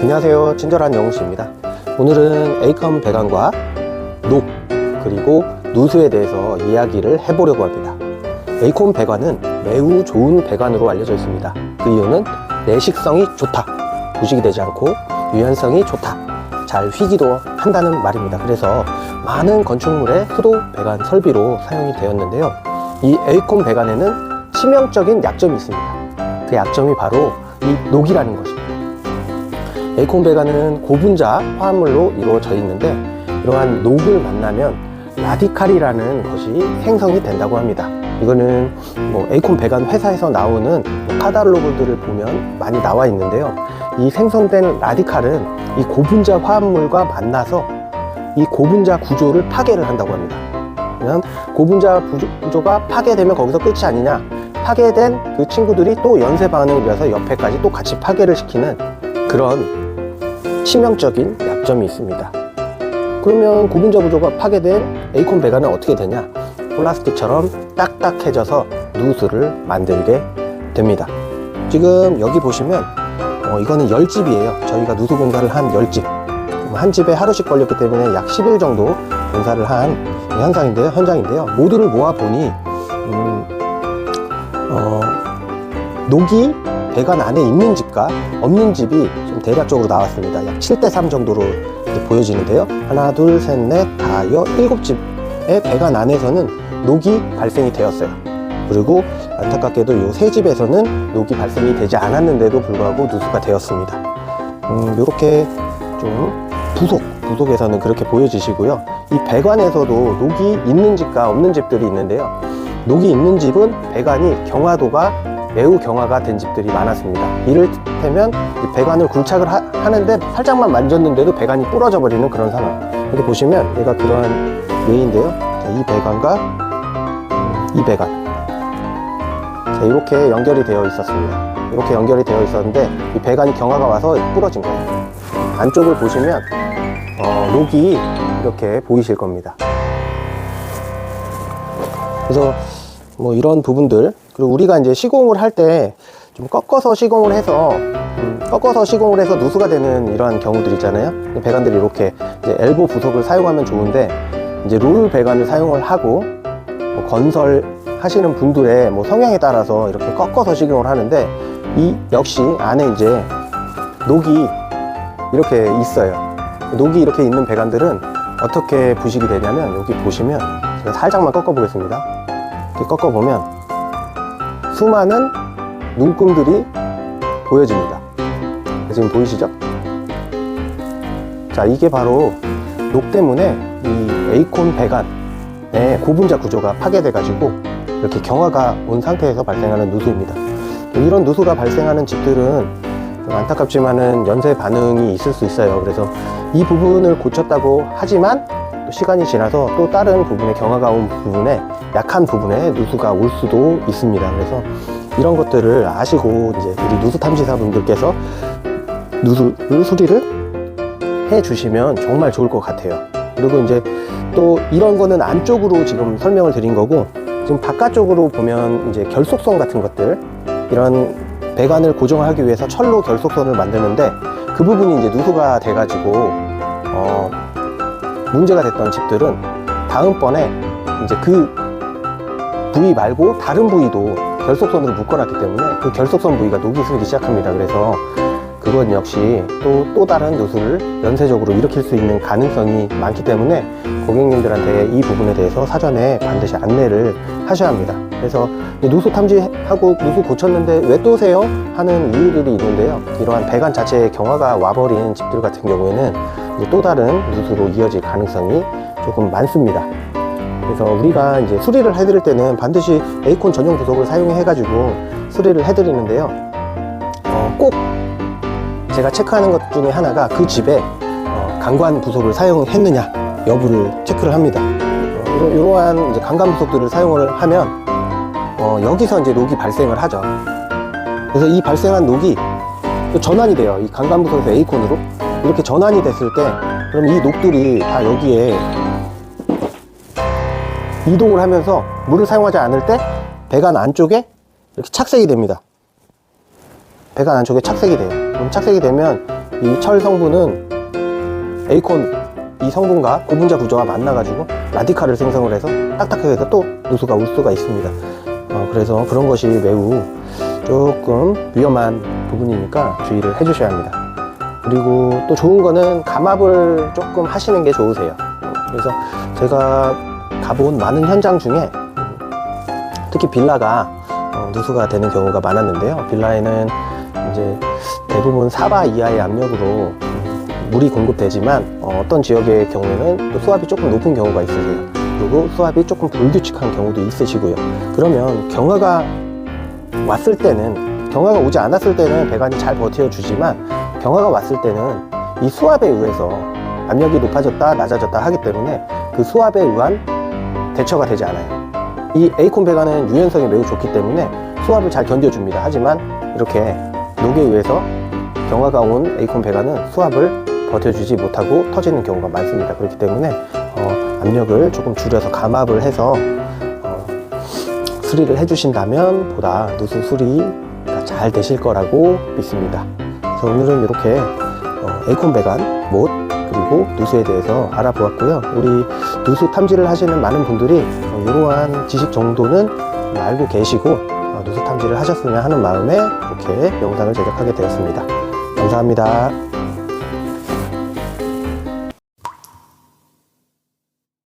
안녕하세요, 친절한 영웅씨입니다. 오늘은 에이컨 배관과 녹 그리고 누수에 대해서 이야기를 해보려고 합니다. 에이컨 배관은 매우 좋은 배관으로 알려져 있습니다. 그 이유는 내식성이 좋다, 부식이 되지 않고 유연성이 좋다, 잘 휘기도 한다는 말입니다. 그래서 많은 건축물의 수도 배관 설비로 사용이 되었는데요, 이 에이컨 배관에는 치명적인 약점이 있습니다. 그 약점이 바로 이 녹이라는 것입니다. 에이컨 배관은 고분자 화합물로 이루어져 있는데, 이러한 녹을 만나면 라디칼이라는 것이 생성이 된다고 합니다. 이거는 에이컨 배관 회사에서 나오는 카탈로그들을 보면 많이 나와 있는데요, 이 생성된 라디칼은 이 고분자 화합물과 만나서 이 고분자 구조를 파괴를 한다고 합니다. 그러면 고분자 구조가 파괴되면 거기서 끝이 아니냐, 파괴된 그 친구들이 또 연쇄 반응을 위해서 옆에까지 또 같이 파괴를 시키는 그런 치명적인 약점이 있습니다. 그러면 고분자 구조가 파괴된 에이컨 배관은 어떻게 되냐, 플라스틱처럼 딱딱해져서 누수를 만들게 됩니다. 지금 여기 보시면 이거는 10집이에요 저희가 누수 공사를 한 10집, 한 집에 하루씩 걸렸기 때문에 약 10일 정도 공사를 한 현장인데요, 모두를 모아보니 녹이 배관 안에 있는 집과 없는 집이 좀 대략적으로 나왔습니다. 약 7대3 정도로 보여지는데요, 하나, 둘, 셋, 넷, 다, 7집의 배관 안에서는 녹이 발생이 되었어요. 그리고 안타깝게도 이 세 집에서는 녹이 발생이 되지 않았는데도 불구하고 누수가 되었습니다. 이렇게 좀 부속에서는 그렇게 보여지시고요, 이 배관에서도 녹이 있는 집과 없는 집들이 있는데요, 녹이 있는 집은 배관이 매우 경화가 된 집들이 많았습니다. 이를테면 이 배관을 굴착을 하는데 살짝만 만졌는데도 배관이 부러져 버리는 그런 상황. 이렇게 보시면 얘가 그러한 예인데요, 이 배관과 이 배관, 이렇게 연결이 되어 있었습니다. 이렇게 연결이 되어 있었는데 이 배관이 경화가 와서 부러진 거예요. 안쪽을 보시면 녹이 이렇게 보이실 겁니다. 그래서 이런 부분들, 그리고 우리가 이제 시공을 할 때 좀 꺾어서 시공을 해서 누수가 되는 이러한 경우들 있잖아요. 배관들이 이렇게 이제 엘보 부속을 사용하면 좋은데, 이제 롤 배관을 사용을 하고 건설 하시는 분들의 성향에 따라서 이렇게 꺾어서 시공을 하는데, 이 역시 안에 이제 녹이 이렇게 있어요. 녹이 이렇게 있는 배관들은 어떻게 부식이 되냐면, 여기 보시면 제가 살짝만 꺾어 보겠습니다. 이렇게 꺾어 보면 수많은 눈금들이 보여집니다. 지금 보이시죠? 자, 이게 바로 녹 때문에 이 에이컨 배관의 고분자 구조가 파괴돼 가지고 이렇게 경화가 온 상태에서 발생하는 누수입니다. 이런 누수가 발생하는 집들은 좀 안타깝지만은 연쇄 반응이 있을 수 있어요. 그래서 이 부분을 고쳤다고 하지만 또 시간이 지나서 또 다른 부분에 경화가 온 부분에, 약한 부분에 누수가 올 수도 있습니다. 그래서 이런 것들을 아시고 이제 우리 누수 탐지사분들께서 누수를 수리를 해 주시면 정말 좋을 것 같아요. 그리고 이제 또 이런 거는 안쪽으로 지금 설명을 드린 거고, 지금 바깥쪽으로 보면 이제 결속선 같은 것들, 이런 배관을 고정하기 위해서 철로 결속선을 만드는데, 그 부분이 이제 누수가 돼가지고 문제가 됐던 집들은 다음번에 이제 그 부위 말고 다른 부위도 결속선으로 묶어놨기 때문에 그 결속선 부위가 녹이 슬기 시작합니다. 그래서 그건 역시 또 다른 누수를 연쇄적으로 일으킬 수 있는 가능성이 많기 때문에 고객님들한테 이 부분에 대해서 사전에 반드시 안내를 하셔야 합니다. 그래서 누수 탐지하고 누수 고쳤는데 왜 또 세요? 하는 이유들이 있는데요, 이러한 배관 자체에 경화가 와버린 집들 같은 경우에는 이제 또 다른 누수로 이어질 가능성이 조금 많습니다. 그래서 우리가 이제 수리를 해드릴 때는 반드시 에이컨 전용 부속을 사용해가지고 수리를 해드리는데요, 꼭 제가 체크하는 것 중에 하나가 그 집에 강관 부속을 사용했느냐 여부를 체크를 합니다. 이러한 이제 강관 부속들을 사용을 하면 여기서 이제 녹이 발생을 하죠. 그래서 이 발생한 녹이 또 전환이 돼요. 이 강관 부속에서 에이컨으로 이렇게 전환이 됐을 때, 그럼 이 녹들이 다 여기에 이동을 하면서 물을 사용하지 않을 때 배관 안쪽에 이렇게 착색이 됩니다. 배관 안쪽에 착색이 돼요. 그럼 착색이 되면 이 철 성분은 에이콘 이 성분과 고분자 구조가 만나가지고 라디칼을 생성을 해서 딱딱하게 해서 또 누수가 올 수가 있습니다. 그래서 그런 것이 매우 조금 위험한 부분이니까 주의를 해주셔야 합니다. 그리고 또 좋은 거는 감압을 조금 하시는 게 좋으세요. 그래서 제가 가본 많은 현장 중에 특히 빌라가 누수가 되는 경우가 많았는데요. 빌라에는 이제 대부분 사바 이하의 압력으로 물이 공급되지만 어떤 지역의 경우에는 또 수압이 조금 높은 경우가 있으세요. 그리고 수압이 조금 불규칙한 경우도 있으시고요. 그러면 경화가 왔을 때는, 경화가 오지 않았을 때는 배관이 잘 버텨주지만 경화가 왔을 때는 이 수압에 의해서 압력이 높아졌다 낮아졌다 하기 때문에 그 수압에 의한 대처가 되지 않아요. 이 에이콘 배관은 유연성이 매우 좋기 때문에 수압을 잘 견뎌줍니다. 하지만 이렇게 녹에 의해서 경화가 온 에이콘 배관은 수압을 버텨주지 못하고 터지는 경우가 많습니다. 그렇기 때문에 압력을 조금 줄여서 감압을 해서 수리를 해주신다면 보다 누수 수리가 잘 되실 거라고 믿습니다. 그래서 오늘은 이렇게 에이콘 배관, 못, 그리고 누수에 대해서 알아보았고요. 우리 누수 탐지를 하시는 많은 분들이 이러한 지식 정도는 알고 계시고 누수 탐지를 하셨으면 하는 마음에 이렇게 영상을 제작하게 되었습니다. 감사합니다.